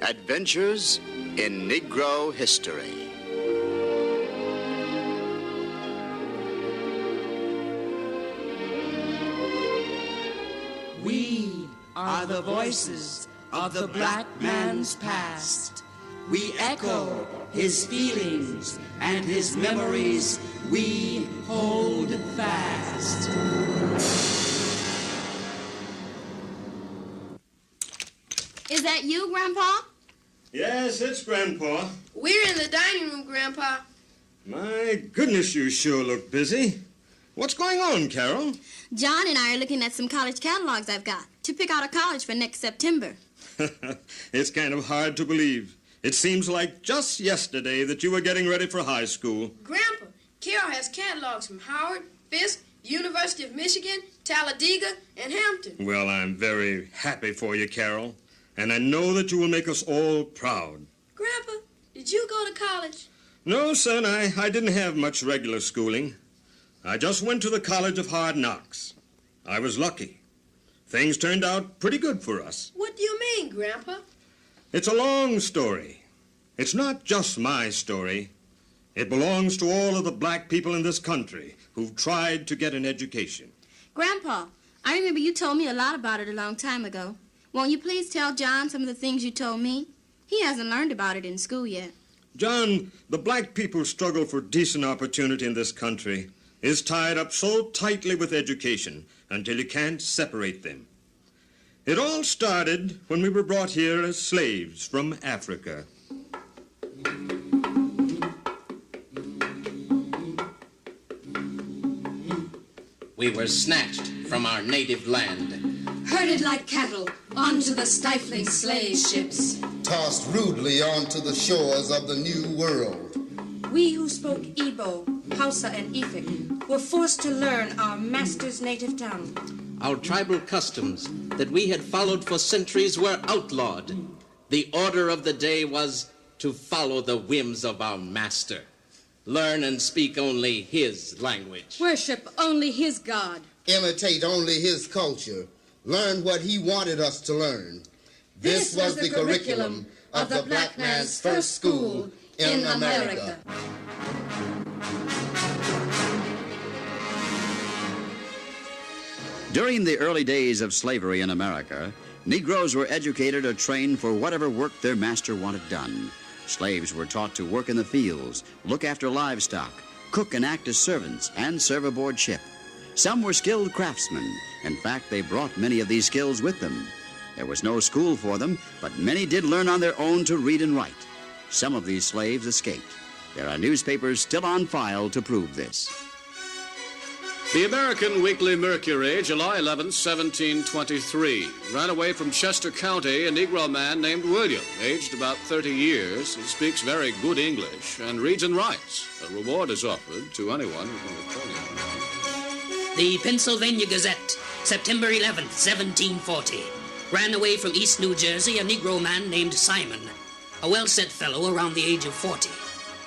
Adventures in Negro History. We are the voices of the black man's past. We echo his feelings and his memories we hold fast. Is that you, Grandpa? Yes, it's Grandpa. We're in the dining room, Grandpa. My goodness, you sure look busy. What's going on, Carol? John and I are looking at some college catalogs I've got to pick out a college for next September. It's kind of hard to believe. It seems like just yesterday that you were getting ready for high school. Grandpa, Carol has catalogs from Howard, Fisk, University of Michigan, Talladega, and Hampton. Well, I'm very happy for you, Carol. And I know that you will make us all proud. Grandpa, did you go to college? No, son, I didn't have much regular schooling. I just went to the College of Hard Knocks. I was lucky. Things turned out pretty good for us. What do you mean, Grandpa? It's a long story. It's not just my story. It belongs to all of the black people in this country who've tried to get an education. Grandpa, I remember you told me a lot about it a long time ago. Won't you please tell John some of the things you told me? He hasn't learned about it in school yet. John, the black people's struggle for decent opportunity in this country is tied up so tightly with education until you can't separate them. It all started when we were brought here as slaves from Africa. We were snatched from our native land, Herded like cattle onto the stifling slave ships. Tossed rudely onto the shores of the New World. We who spoke Igbo, Hausa, and Efik were forced to learn our master's native tongue. Our tribal customs that we had followed for centuries were outlawed. The order of the day was to follow the whims of our master. Learn and speak only his language. Worship only his God. Imitate only his culture. Learn what he wanted us to learn. This was the curriculum of the black man's first school in America. During the early days of slavery in America, Negroes were educated or trained for whatever work their master wanted done. Slaves were taught to work in the fields, look after livestock, cook and act as servants, and serve aboard ship. Some were skilled craftsmen. In fact, they brought many of these skills with them. There was no school for them, but many did learn on their own to read and write. Some of these slaves escaped. There are newspapers still on file to prove this. The American Weekly Mercury, July 11, 1723. Ran away from Chester County a Negro man named William, aged about 30 years. He speaks very good English and reads and writes. A reward is offered to anyone who can return him. The Pennsylvania Gazette, September 11, 1740. Ran away from East New Jersey a Negro man named Simon, a well-set fellow around the age of 40.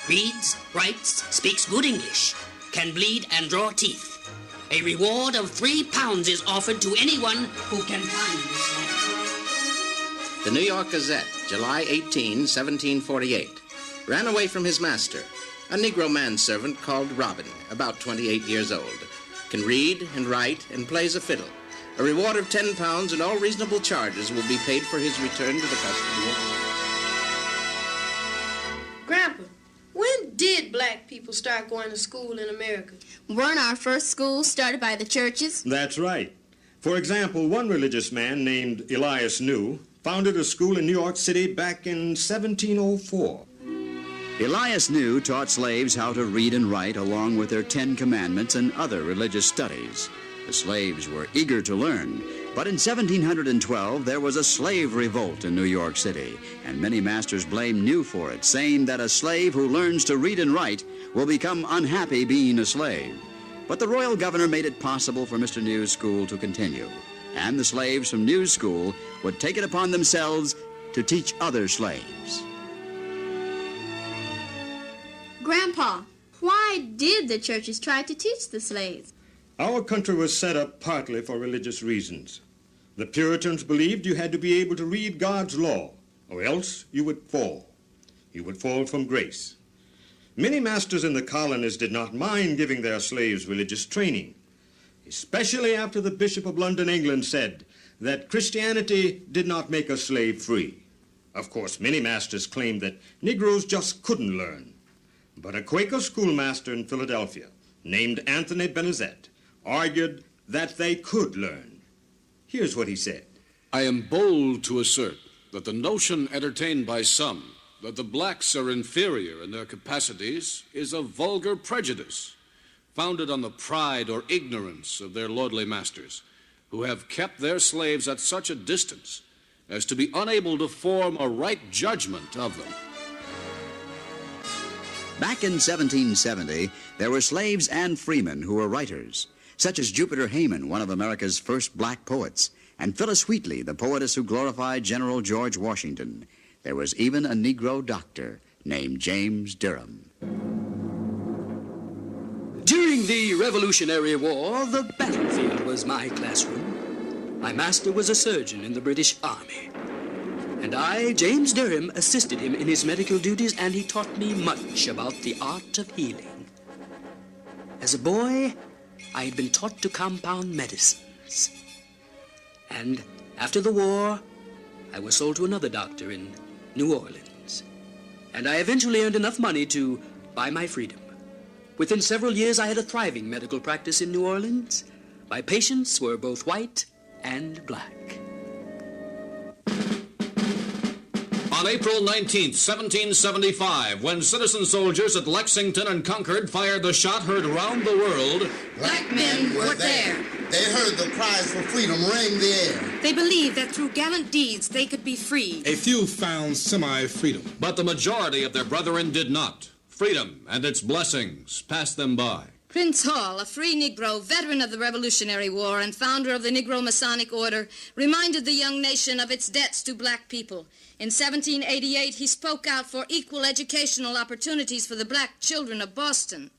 Reads, writes, speaks good English, can bleed and draw teeth. A reward of £3 is offered to anyone who can find this man. The New York Gazette, July 18, 1748. Ran away from his master, a Negro manservant called Robin, about 28 years old. Can read and write and plays a fiddle. A reward of £10 and all reasonable charges will be paid for his return to the custody. Grandpa, when did black people start going to school in America? Weren't our first schools started by the churches? That's right. For example, one religious man named Elias New founded a school in New York City back in 1704. Elias New taught slaves how to read and write along with their 10 Commandments and other religious studies. The slaves were eager to learn, but in 1712 there was a slave revolt in New York City, and many masters blamed New for it, saying that a slave who learns to read and write will become unhappy being a slave. But the royal governor made it possible for Mr. New's school to continue, and the slaves from New's school would take it upon themselves to teach other slaves. Grandpa, why did the churches try to teach the slaves? Our country was set up partly for religious reasons. The Puritans believed you had to be able to read God's law, or else you would fall. You would fall from grace. Many masters in the colonies did not mind giving their slaves religious training, especially after the Bishop of London, England, said that Christianity did not make a slave free. Of course, many masters claimed that Negroes just couldn't learn. But a Quaker schoolmaster in Philadelphia named Anthony Benezet argued that they could learn. Here's what he said. I am bold to assert that the notion entertained by some that the blacks are inferior in their capacities is a vulgar prejudice, founded on the pride or ignorance of their lordly masters, who have kept their slaves at such a distance as to be unable to form a right judgment of them. Back in 1770, there were slaves and freemen who were writers, such as Jupiter Hayman, one of America's first black poets, and Phyllis Wheatley, the poetess who glorified General George Washington. There was even a Negro doctor named James Durham. During the Revolutionary War, the battlefield was my classroom. My master was a surgeon in the British Army. And I, James Durham, assisted him in his medical duties, and he taught me much about the art of healing. As a boy, I had been taught to compound medicines. And after the war, I was sold to another doctor in New Orleans. And I eventually earned enough money to buy my freedom. Within several years, I had a thriving medical practice in New Orleans. My patients were both white and black. On April 19th, 1775, when citizen soldiers at Lexington and Concord fired the shot heard around the world, black men were there. They heard the cries for freedom ring the air. They believed that through gallant deeds they could be free. A few found semi-freedom. But the majority of their brethren did not. Freedom and its blessings passed them by. Prince Hall, a free Negro, veteran of the Revolutionary War and founder of the Negro Masonic Order, reminded the young nation of its debts to black people. In 1788, he spoke out for equal educational opportunities for the black children of Boston.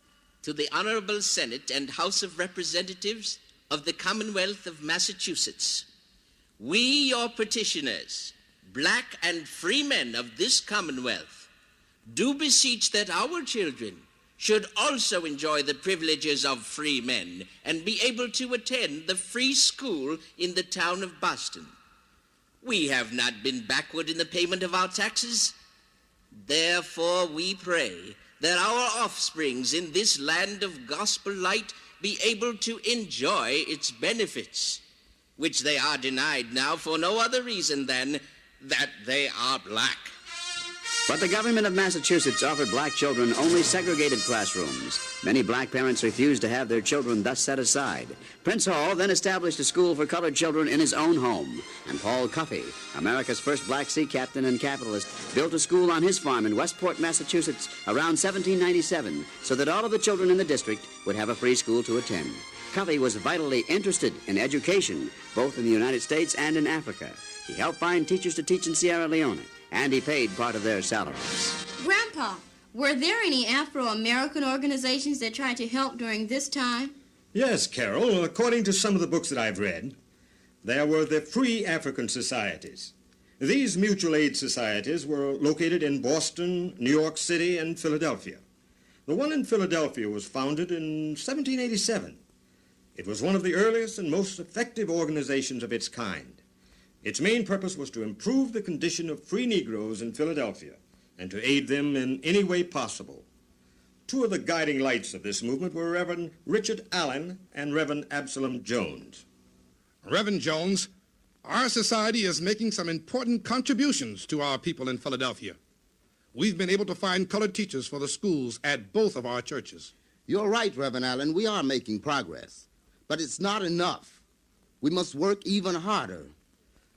To the Honorable Senate and House of Representatives of the Commonwealth of Massachusetts, we, your petitioners, black and free men of this Commonwealth, do beseech that our children should also enjoy the privileges of free men and be able to attend the free school in the town of Boston. We have not been backward in the payment of our taxes. Therefore, we pray that our offsprings in this land of gospel light be able to enjoy its benefits, which they are denied now for no other reason than that they are black. But the government of Massachusetts offered black children only segregated classrooms. Many black parents refused to have their children thus set aside. Prince Hall then established a school for colored children in his own home. And Paul Cuffey, America's first black sea captain and capitalist, built a school on his farm in Westport, Massachusetts around 1797 so that all of the children in the district would have a free school to attend. Cuffey was vitally interested in education, both in the United States and in Africa. He helped find teachers to teach in Sierra Leone, and he paid part of their salaries. Grandpa, were there any Afro-American organizations that tried to help during this time? Yes, Carol. According to some of the books that I've read, there were the Free African Societies. These mutual aid societies were located in Boston, New York City, and Philadelphia. The one in Philadelphia was founded in 1787. It was one of the earliest and most effective organizations of its kind. Its main purpose was to improve the condition of free Negroes in Philadelphia and to aid them in any way possible. Two of the guiding lights of this movement were Reverend Richard Allen and Reverend Absalom Jones. Reverend Jones, our society is making some important contributions to our people in Philadelphia. We've been able to find colored teachers for the schools at both of our churches. You're right, Reverend Allen. We are making progress. But it's not enough. We must work even harder.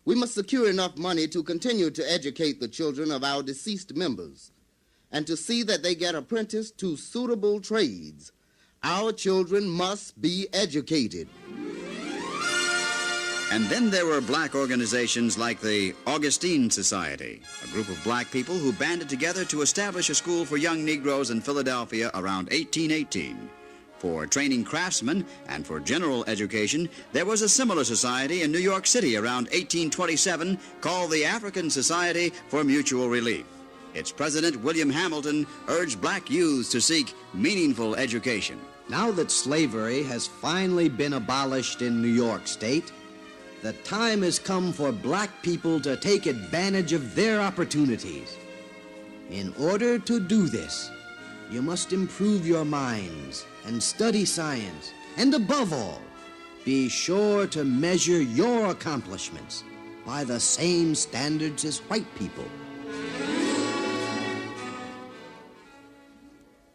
We must secure enough money to continue to educate the children of our deceased members and to see that they get apprenticed to suitable trades. Our children must be educated. And then there were black organizations like the Augustine Society, a group of black people who banded together to establish a school for young Negroes in Philadelphia around 1818. For training craftsmen and for general education, there was a similar society in New York City around 1827 called the African Society for Mutual Relief. Its president, William Hamilton, urged black youths to seek meaningful education. Now that slavery has finally been abolished in New York State, the time has come for black people to take advantage of their opportunities. In order to do this, you must improve your minds and study science, and above all, be sure to measure your accomplishments by the same standards as white people.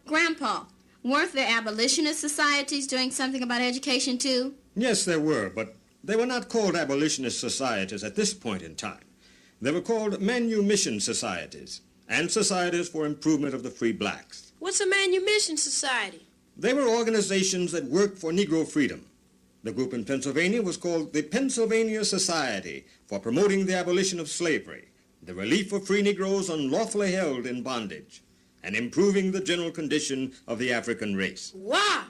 Grandpa, weren't there abolitionist societies doing something about education too? Yes, there were, but they were not called abolitionist societies at this point in time. They were called manumission societies, and societies for improvement of the free blacks. What's a manumission society? They were organizations that worked for Negro freedom. The group in Pennsylvania was called the Pennsylvania Society for Promoting the Abolition of Slavery, the relief of free Negroes unlawfully held in bondage, and improving the general condition of the African race. Wow!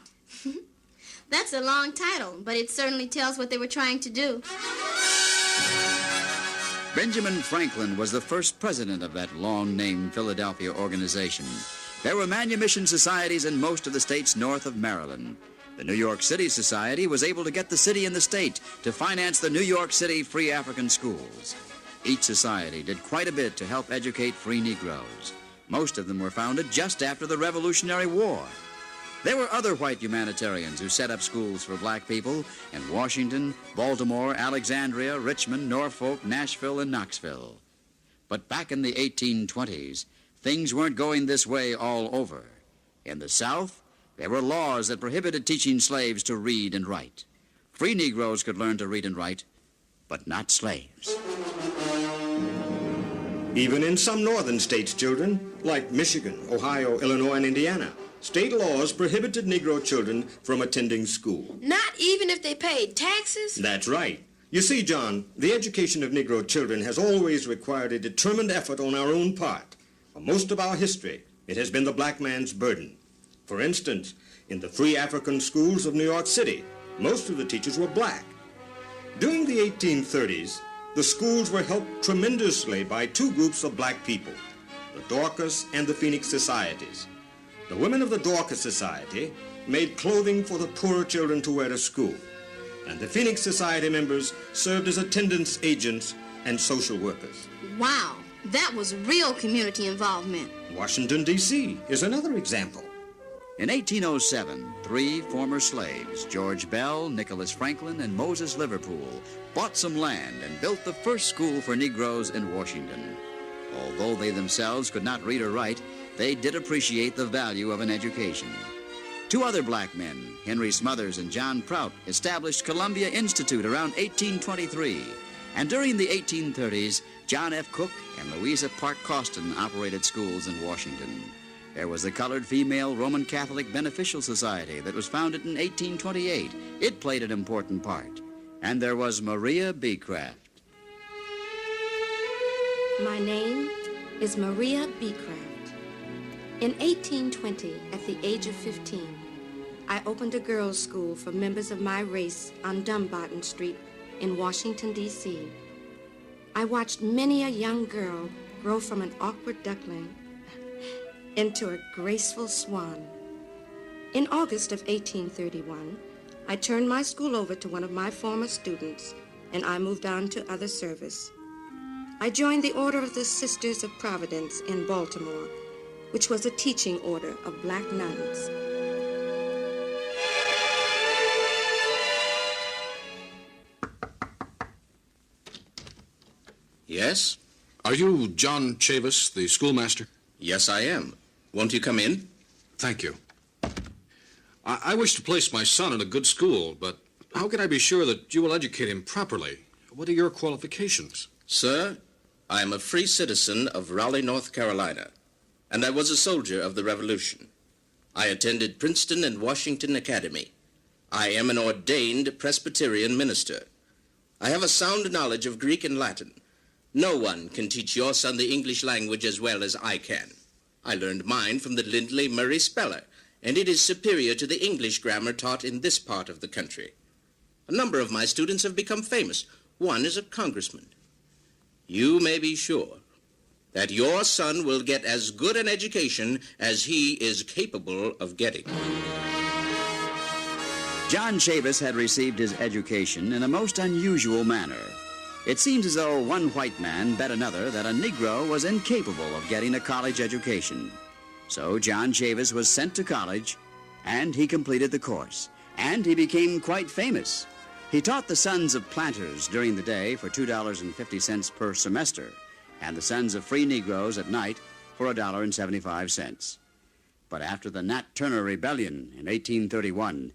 That's a long title, but it certainly tells what they were trying to do. Benjamin Franklin was the first president of that long-named Philadelphia organization. There were manumission societies in most of the states north of Maryland. The New York City Society was able to get the city and the state to finance the New York City Free African Schools. Each society did quite a bit to help educate free Negroes. Most of them were founded just after the Revolutionary War. There were other white humanitarians who set up schools for black people in Washington, Baltimore, Alexandria, Richmond, Norfolk, Nashville, and Knoxville. But back in the 1820s, things weren't going this way all over. In the South, there were laws that prohibited teaching slaves to read and write. Free Negroes could learn to read and write, but not slaves. Even in some northern states, children, like Michigan, Ohio, Illinois, and Indiana, state laws prohibited Negro children from attending school. Not even if they paid taxes? That's right. You see, John, the education of Negro children has always required a determined effort on our own part. For most of our history, it has been the black man's burden. For instance, in the free African schools of New York City, most of the teachers were black. During the 1830s, the schools were helped tremendously by two groups of black people, the Dorcas and the Phoenix Societies. The women of the Dorcas Society made clothing for the poorer children to wear to school, and the Phoenix Society members served as attendance agents and social workers. Wow, that was real community involvement. Washington, D.C. is another example. In 1807, three former slaves, George Bell, Nicholas Franklin, and Moses Liverpool, bought some land and built the first school for Negroes in Washington. Although they themselves could not read or write, they did appreciate the value of an education. Two other black men, Henry Smothers and John Prout, established Columbia Institute around 1823. And during the 1830s, John F. Cook and Louisa Park Costin operated schools in Washington. There was the Colored Female Roman Catholic Beneficial Society that was founded in 1828. It played an important part. And there was Maria Beecraft. My name is Maria Beecraft. In 1820, at the age of 15, I opened a girls' school for members of my race on Dumbarton Street in Washington, D.C. I watched many a young girl grow from an awkward duckling into a graceful swan. In August of 1831, I turned my school over to one of my former students, and I moved on to other service. I joined the Order of the Sisters of Providence in Baltimore, which was a teaching order of black nuns. Yes? Are you John Chavis, the schoolmaster? Yes, I am. Won't you come in? Thank you. I wish to place my son in a good school, but how can I be sure that you will educate him properly? What are your qualifications? Sir, I am a free citizen of Raleigh, North Carolina, and I was a soldier of the Revolution. I attended Princeton and Washington Academy. I am an ordained Presbyterian minister. I have a sound knowledge of Greek and Latin. No one can teach your son the English language as well as I can. I learned mine from the Lindley Murray Speller and it is superior to the English grammar taught in this part of the country. A number of my students have become famous. One is a congressman. You may be sure that your son will get as good an education as he is capable of getting. John Chavis had received his education in a most unusual manner. It seems as though one white man bet another that a Negro was incapable of getting a college education. So John Chavis was sent to college, and he completed the course, and he became quite famous. He taught the sons of planters during the day for $2.50 per semester, and the sons of free Negroes at night for $1.75. But after the Nat Turner Rebellion in 1831,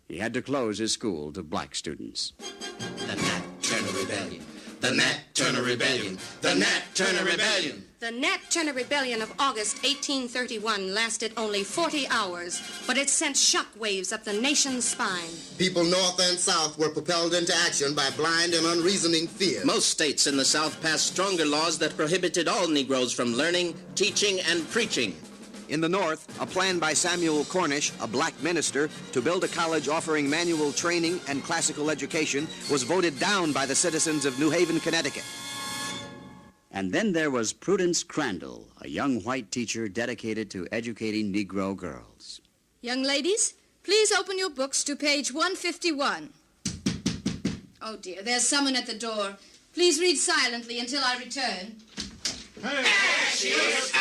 he had to close his school to black students. The Nat Turner Rebellion. The Nat Turner Rebellion. The Nat Turner Rebellion. The Nat Turner Rebellion of August 1831 lasted only 40 hours, but it sent shockwaves up the nation's spine. People north and south were propelled into action by blind and unreasoning fear. Most states in the South passed stronger laws that prohibited all Negroes from learning, teaching, and preaching. In the North, a plan by Samuel Cornish, a black minister, to build a college offering manual training and classical education was voted down by the citizens of New Haven, Connecticut. And then there was Prudence Crandall, a young white teacher dedicated to educating Negro girls. Young ladies, please open your books to page 151. Oh, dear, there's someone at the door. Please read silently until I return. Hey! She is!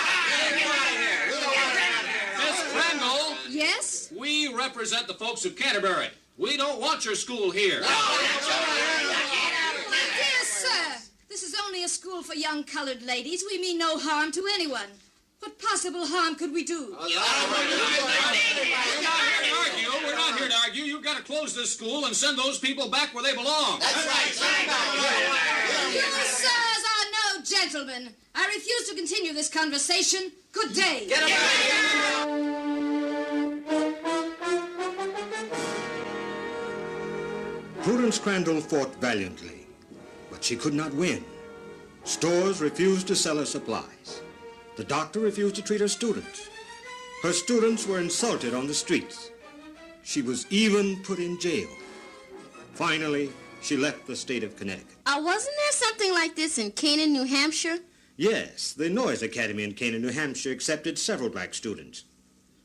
Miss Crandall! Yes? We represent the folks of Canterbury. We don't want your school here. Dear sir, this is only a school for young colored ladies. We mean no harm to anyone. What possible harm could we do? We're not here to argue. You've got to close this school and send those people back where they belong. That's right. You sirs are no gentlemen. I refuse to continue this conversation. Good day. Get up. Prudence Crandall fought valiantly, but she could not win. Stores refused to sell her supplies. The doctor refused to treat her students. Her students were insulted on the streets. She was even put in jail. Finally, she left the state of Connecticut. Wasn't there something like this in Canaan, New Hampshire? Yes, the Noyes Academy in Canaan, New Hampshire accepted several black students.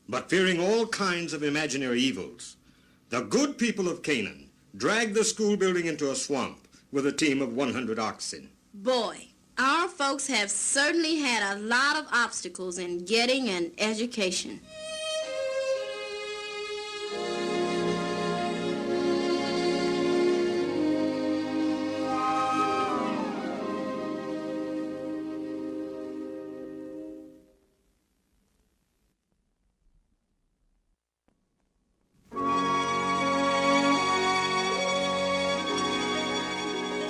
But fearing all kinds of imaginary evils, the good people of Canaan dragged the school building into a swamp with a team of 100 oxen. Boy, our folks have certainly had a lot of obstacles in getting an education.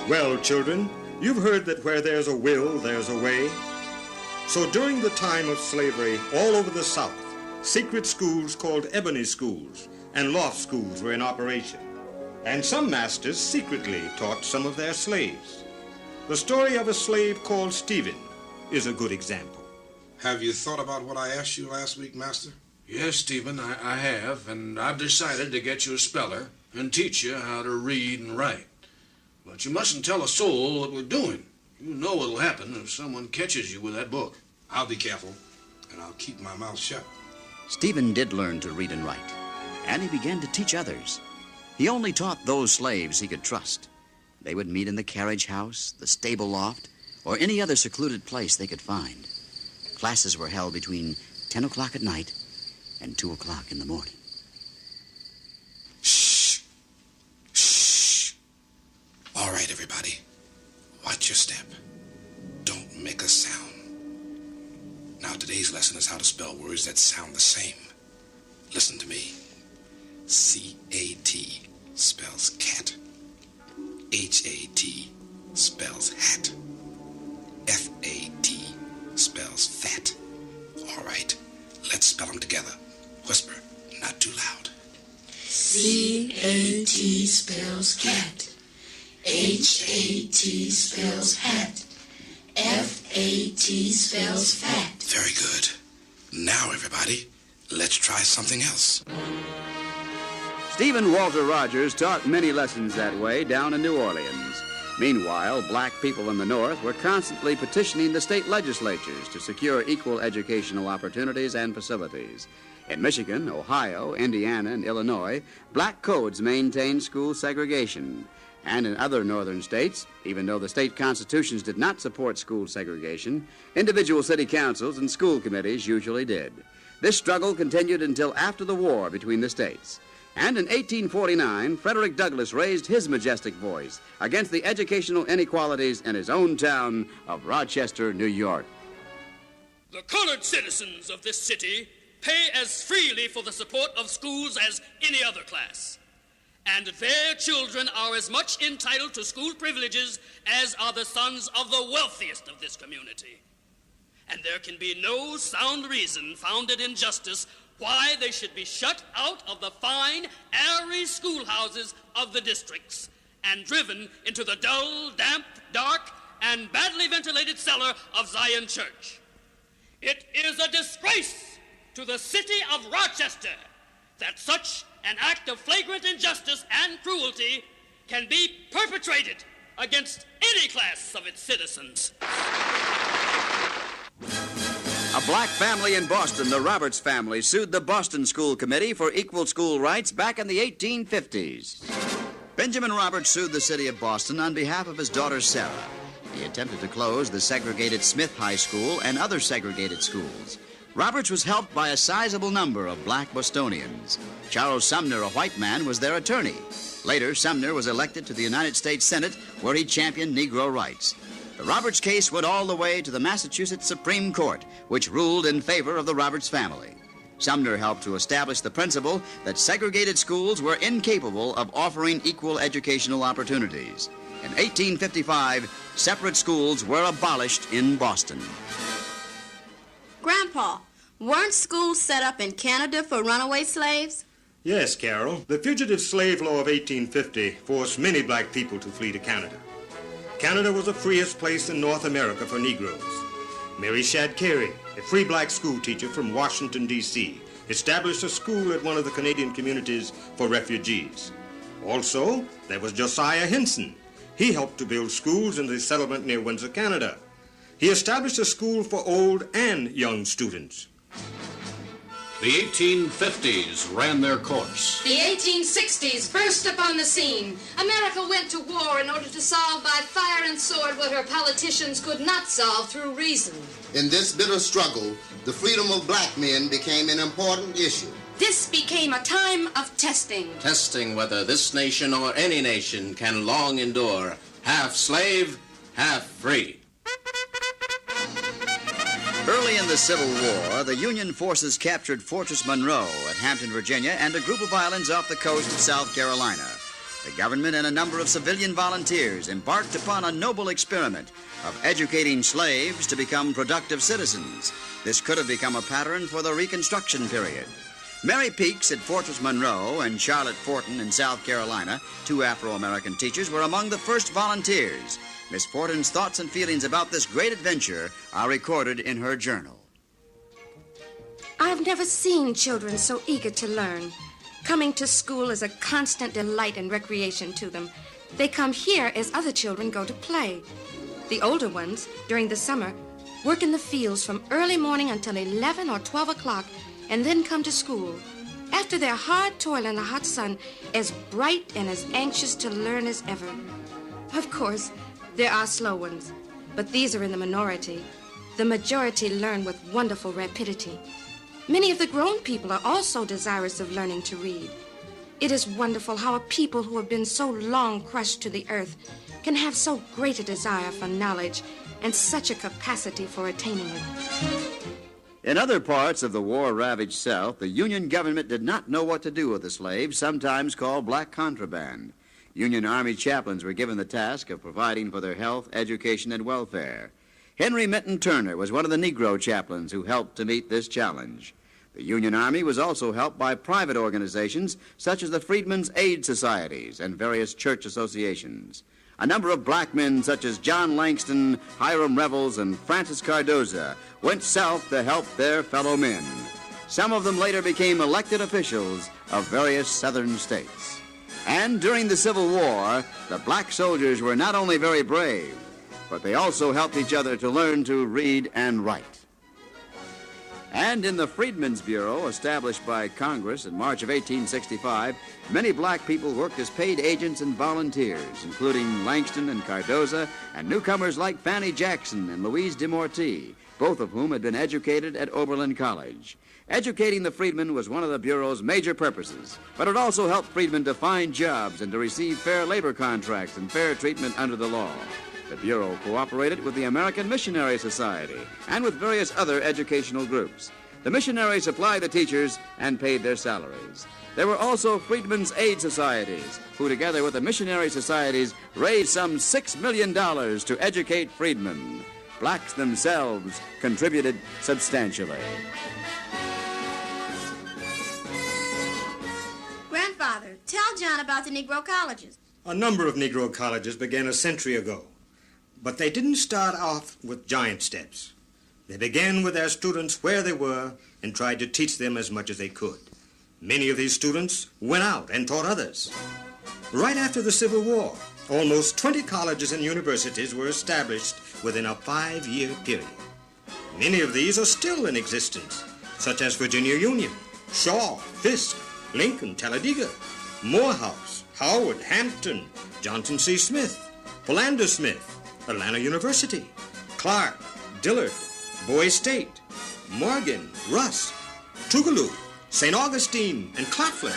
Well, children, you've heard that where there's a will, there's a way. So during the time of slavery, all over the South, secret schools called ebony schools and loft schools were in operation. And some masters secretly taught some of their slaves. The story of a slave called Stephen is a good example. Have you thought about what I asked you last week, Master? Yes, Stephen, I have, and I've decided to get you a speller and teach you how to read and write. But you mustn't tell a soul what we're doing. You know what'll happen if someone catches you with that book. I'll be careful, and I'll keep my mouth shut. Stephen did learn to read and write, and he began to teach others. He only taught those slaves he could trust. They would meet in the carriage house, the stable loft, or any other secluded place they could find. Classes were held between 10 o'clock at night and 2 o'clock in the morning. Shh. Shh. All right, everybody. Watch your step. Don't make a sound. Now, today's lesson is how to spell words that sound the same. Listen to me. C-A-T spells cat. H-A-T spells hat. F-A-T spells fat. All right, let's spell them together. Whisper, not too loud. C-A-T spells cat. H-A-T spells hat. F-A-T spells fat. Very good. Now, everybody, let's try something else. Stephen Walter Rogers taught many lessons that way down in New Orleans. Meanwhile, black people in the North were constantly petitioning the state legislatures to secure equal educational opportunities and facilities. In Michigan, Ohio, Indiana, and Illinois, black codes maintained school segregation. And in other northern states, even though the state constitutions did not support school segregation, individual city councils and school committees usually did. This struggle continued until after the war between the states. And in 1849, Frederick Douglass raised his majestic voice against the educational inequalities in his own town of Rochester, New York. The colored citizens of this city pay as freely for the support of schools as any other class. And their children are as much entitled to school privileges as are the sons of the wealthiest of this community. And there can be no sound reason founded in justice why they should be shut out of the fine, airy schoolhouses of the districts and driven into the dull, damp, dark, and badly ventilated cellar of Zion Church. It is a disgrace to the city of Rochester that such an act of flagrant injustice and cruelty can be perpetrated against any class of its citizens. A black family in Boston, the Roberts family, sued the Boston School Committee for equal school rights back in the 1850s. Benjamin Roberts sued the city of Boston on behalf of his daughter Sarah. He attempted to close the segregated Smith High School and other segregated schools. Roberts was helped by a sizable number of black Bostonians. Charles Sumner, a white man, was their attorney. Later, Sumner was elected to the United States Senate, where he championed Negro rights. The Roberts case went all the way to the Massachusetts Supreme Court, which ruled in favor of the Roberts family. Sumner helped to establish the principle that segregated schools were incapable of offering equal educational opportunities. In 1855, separate schools were abolished in Boston. Grandpa, weren't schools set up in Canada for runaway slaves? Yes, Carol. The Fugitive Slave Law of 1850 forced many black people to flee to Canada. Canada was the freest place in North America for Negroes. Mary Shadd Cary, a free black school teacher from Washington, D.C., established a school at one of the Canadian communities for refugees. Also, there was Josiah Henson. He helped to build schools in the settlement near Windsor, Canada. He established a school for old and young students. The 1850s ran their course. The 1860s burst upon the scene. America went to war in order to solve by fire and sword what her politicians could not solve through reason. In this bitter struggle, the freedom of black men became an important issue. This became a time of testing. Testing whether this nation or any nation can long endure, half slave, half free. Early in the Civil War, the Union forces captured Fortress Monroe at Hampton, Virginia, and a group of islands off the coast of South Carolina. The government and a number of civilian volunteers embarked upon a noble experiment of educating slaves to become productive citizens. This could have become a pattern for the Reconstruction period. Mary Peaks at Fortress Monroe and Charlotte Fortin in South Carolina, two Afro-American teachers, were among the first volunteers. Miss Fortin's thoughts and feelings about this great adventure are recorded in her journal. I've never seen children so eager to learn. Coming to school is a constant delight and recreation to them. They come here as other children go to play. The older ones, during the summer, work in the fields from early morning until 11 or 12 o'clock and then come to school. After their hard toil in the hot sun, as bright and as anxious to learn as ever. Of course, there are slow ones, but these are in the minority. The majority learn with wonderful rapidity. Many of the grown people are also desirous of learning to read. It is wonderful how a people who have been so long crushed to the earth can have so great a desire for knowledge and such a capacity for attaining it. In other parts of the war-ravaged South, the Union government did not know what to do with the slaves, sometimes called black contraband. Union Army chaplains were given the task of providing for their health, education, and welfare. Henry Minton Turner was one of the Negro chaplains who helped to meet this challenge. The Union Army was also helped by private organizations such as the Freedmen's Aid Societies and various church associations. A number of black men such as John Langston, Hiram Revels, and Francis Cardoza went south to help their fellow men. Some of them later became elected officials of various southern states. And during the Civil War, the black soldiers were not only very brave, but they also helped each other to learn to read and write. And in the Freedmen's Bureau, established by Congress in March of 1865, many black people worked as paid agents and volunteers, including Langston and Cardoza, and newcomers like Fanny Jackson and Louise de Morty, both of whom had been educated at Oberlin College. Educating the freedmen was one of the Bureau's major purposes, but it also helped freedmen to find jobs and to receive fair labor contracts and fair treatment under the law. The Bureau cooperated with the American Missionary Society and with various other educational groups. The missionaries supplied the teachers and paid their salaries. There were also Freedmen's Aid Societies, who together with the missionary societies raised some $6 million to educate freedmen. Blacks themselves contributed substantially. Grandfather, tell John about the Negro colleges. A number of Negro colleges began a century ago. But they didn't start off with giant steps. They began with their students where they were and tried to teach them as much as they could. Many of these students went out and taught others. Right after the Civil War, almost 20 colleges and universities were established within a 5-year period. Many of these are still in existence, such as Virginia Union, Shaw, Fisk, Lincoln, Talladega, Morehouse, Howard, Hampton, Johnson C. Smith, Philander Smith, Atlanta University, Clark, Dillard, Bowie State, Morgan, Rusk, Tougaloo, St. Augustine, and Claflin.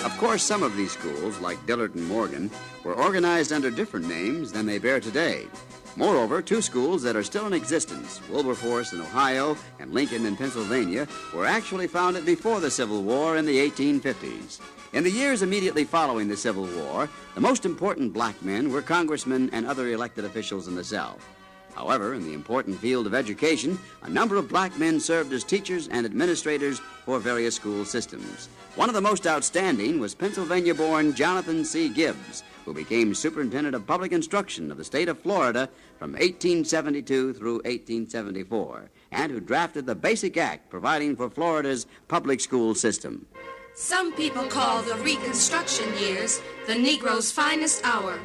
Of course, some of these schools, like Dillard and Morgan, were organized under different names than they bear today. Moreover, 2 schools that are still in existence, Wilberforce in Ohio and Lincoln in Pennsylvania, were actually founded before the Civil War in the 1850s. In the years immediately following the Civil War, the most important black men were congressmen and other elected officials in the South. However, in the important field of education, a number of black men served as teachers and administrators for various school systems. One of the most outstanding was Pennsylvania-born Jonathan C. Gibbs, who became superintendent of public instruction of the state of Florida from 1872 through 1874, and who drafted the Basic Act providing for Florida's public school system. Some people call the Reconstruction years the Negro's finest hour.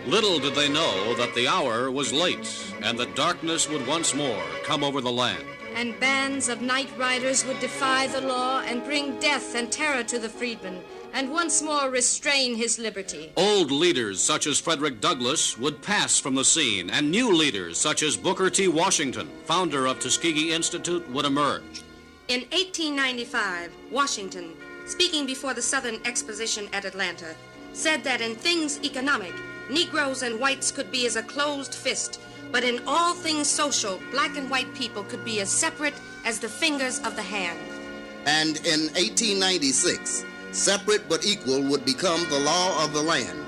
Little did they know that the hour was late and that darkness would once more come over the land. And bands of night riders would defy the law and bring death and terror to the freedman and once more restrain his liberty. Old leaders such as Frederick Douglass would pass from the scene, and new leaders such as Booker T. Washington, founder of Tuskegee Institute, would emerge. In 1895, Washington, speaking before the Southern Exposition at Atlanta, said that in things economic, Negroes and whites could be as a closed fist, but in all things social, black and white people could be as separate as the fingers of the hand. And in 1896, separate but equal would become the law of the land.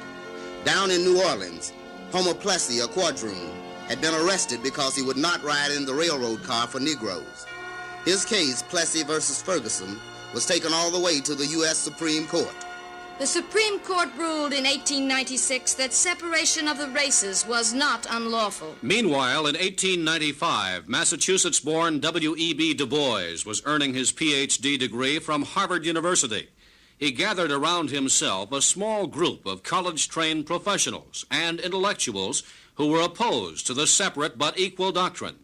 Down in New Orleans, Homer Plessy, a quadroon, had been arrested because he would not ride in the railroad car for Negroes. His case, Plessy versus Ferguson, was taken all the way to the U.S. Supreme Court. The Supreme Court ruled in 1896 that separation of the races was not unlawful. Meanwhile, in 1895, Massachusetts-born W.E.B. Du Bois was earning his Ph.D. degree from Harvard University. He gathered around himself a small group of college-trained professionals and intellectuals who were opposed to the separate but equal doctrine.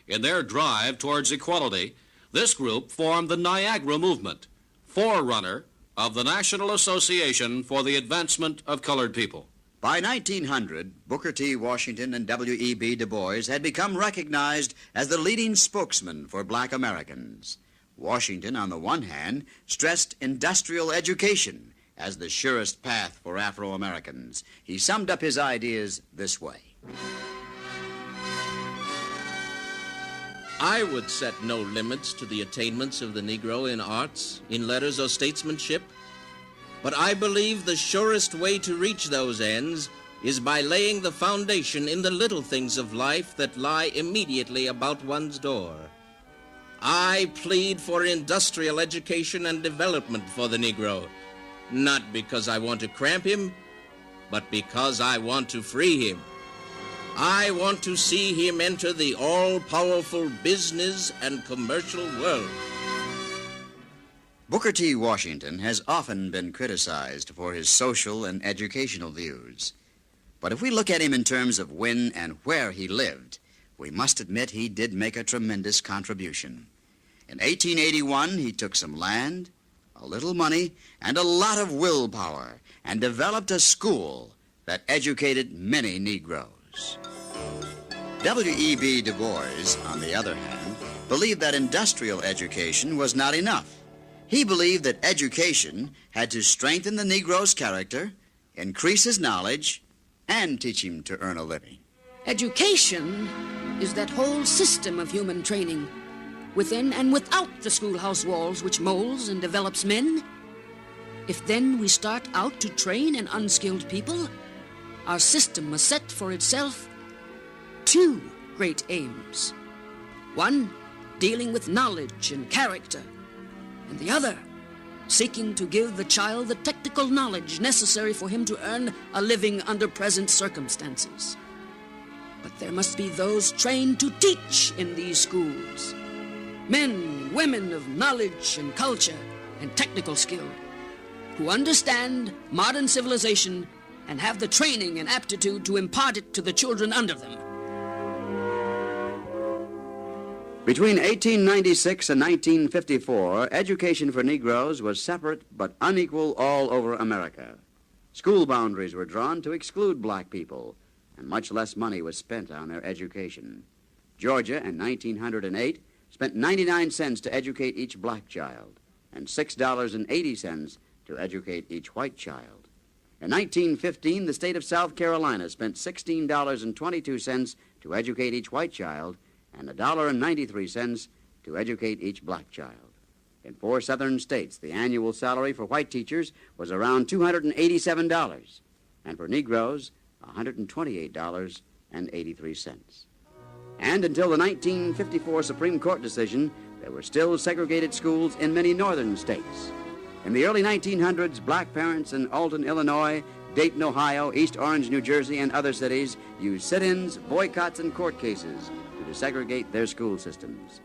In their drive towards equality, this group formed the Niagara Movement, forerunner of the National Association for the Advancement of Colored People. By 1900, Booker T. Washington and W.E.B. Du Bois had become recognized as the leading spokesmen for black Americans. Washington, on the one hand, stressed industrial education as the surest path for Afro-Americans. He summed up his ideas this way. I would set no limits to the attainments of the Negro in arts, in letters, or statesmanship, but I believe the surest way to reach those ends is by laying the foundation in the little things of life that lie immediately about one's door. I plead for industrial education and development for the Negro, not because I want to cramp him, but because I want to free him. I want to see him enter the all-powerful business and commercial world. Booker T. Washington has often been criticized for his social and educational views. But if we look at him in terms of when and where he lived, we must admit he did make a tremendous contribution. In 1881, he took some land, a little money, and a lot of willpower, and developed a school that educated many Negroes. W.E.B. Du Bois, on the other hand, believed that industrial education was not enough. He believed that education had to strengthen the Negro's character, increase his knowledge, and teach him to earn a living. Education is that whole system of human training, within and without the schoolhouse walls, which molds and develops men. If then we start out to train an unskilled people, our system must set for itself two great aims. One, dealing with knowledge and character, and the other, seeking to give the child the technical knowledge necessary for him to earn a living under present circumstances. But there must be those trained to teach in these schools, men and women of knowledge and culture and technical skill, who understand modern civilization and have the training and aptitude to impart it to the children under them. Between 1896 and 1954, education for Negroes was separate but unequal all over America. School boundaries were drawn to exclude black people, and much less money was spent on their education. Georgia, in 1908, spent 99 cents to educate each black child, and $6.80 to educate each white child. In 1915, the state of South Carolina spent $16.22 to educate each white child, and $1.93 to educate each black child. In 4 southern states, the annual salary for white teachers was around $287, and for Negroes, $128.83. And until the 1954 Supreme Court decision, there were still segregated schools in many northern states. In the early 1900s, black parents in Alton, Illinois, Dayton, Ohio, East Orange, New Jersey, and other cities used sit-ins, boycotts, and court cases to segregate their school systems.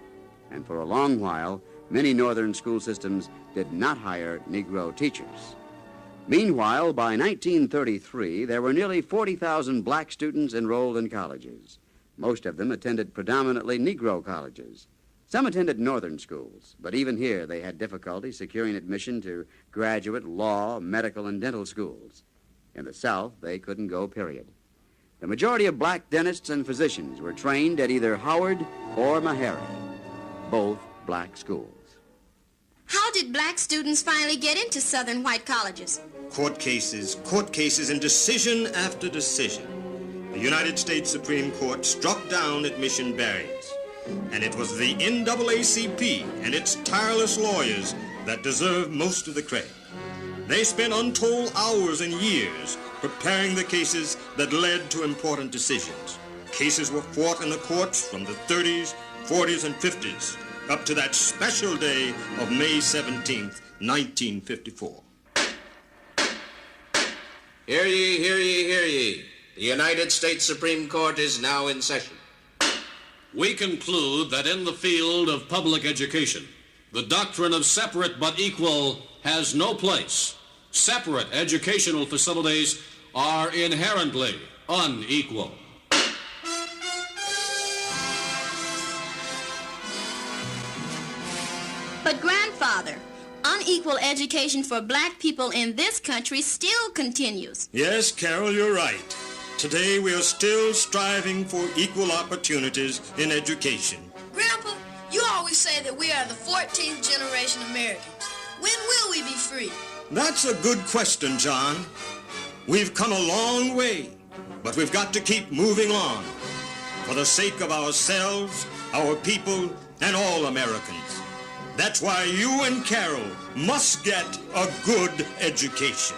And for a long while, many northern school systems did not hire Negro teachers. Meanwhile, by 1933, there were nearly 40,000 black students enrolled in colleges. Most of them attended predominantly Negro colleges. Some attended northern schools, but even here they had difficulty securing admission to graduate, law, medical, and dental schools. In the South, they couldn't go, period. The majority of black dentists and physicians were trained at either Howard or Meharry, both black schools. How did black students finally get into southern white colleges? Court cases, and decision after decision. The United States Supreme Court struck down admission barriers. And it was the NAACP and its tireless lawyers that deserved most of the credit. They spent untold hours and years preparing the cases that led to important decisions. Cases were fought in the courts from the 30s, 40s, and 50s, up to that special day of May 17th, 1954. Hear ye, hear ye, hear ye. The United States Supreme Court is now in session. We conclude that in the field of public education, the doctrine of separate but equal has no place. Separate educational facilities are inherently unequal. But grandfather, unequal education for black people in this country still continues. Yes, Carol, you're right. Today we are still striving for equal opportunities in education. Grandpa, you always say that we are the 14th generation Americans. When will we be free? That's a good question, John. We've come a long way, but we've got to keep moving on for the sake of ourselves, our people, and all Americans. That's why you and Carol must get a good education.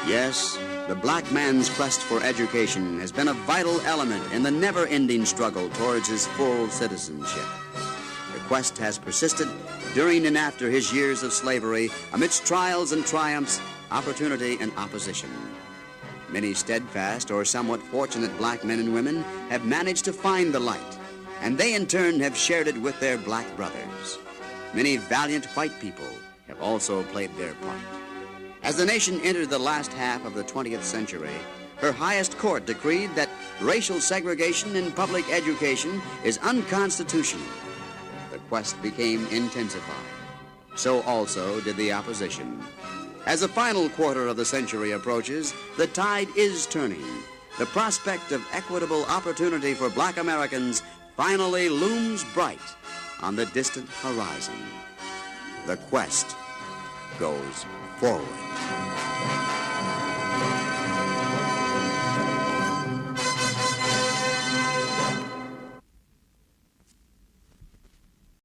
Yes, the black man's quest for education has been a vital element in the never-ending struggle towards his full citizenship. The quest has persisted during and after his years of slavery, amidst trials and triumphs, opportunity and opposition. Many steadfast or somewhat fortunate black men and women have managed to find the light, and they in turn have shared it with their black brothers. Many valiant white people have also played their part. As the nation entered the last half of the 20th century, her highest court decreed that racial segregation in public education is unconstitutional. The quest became intensified. So also did the opposition. As the final quarter of the century approaches, the tide is turning. The prospect of equitable opportunity for black Americans finally looms bright on the distant horizon. The quest goes forward.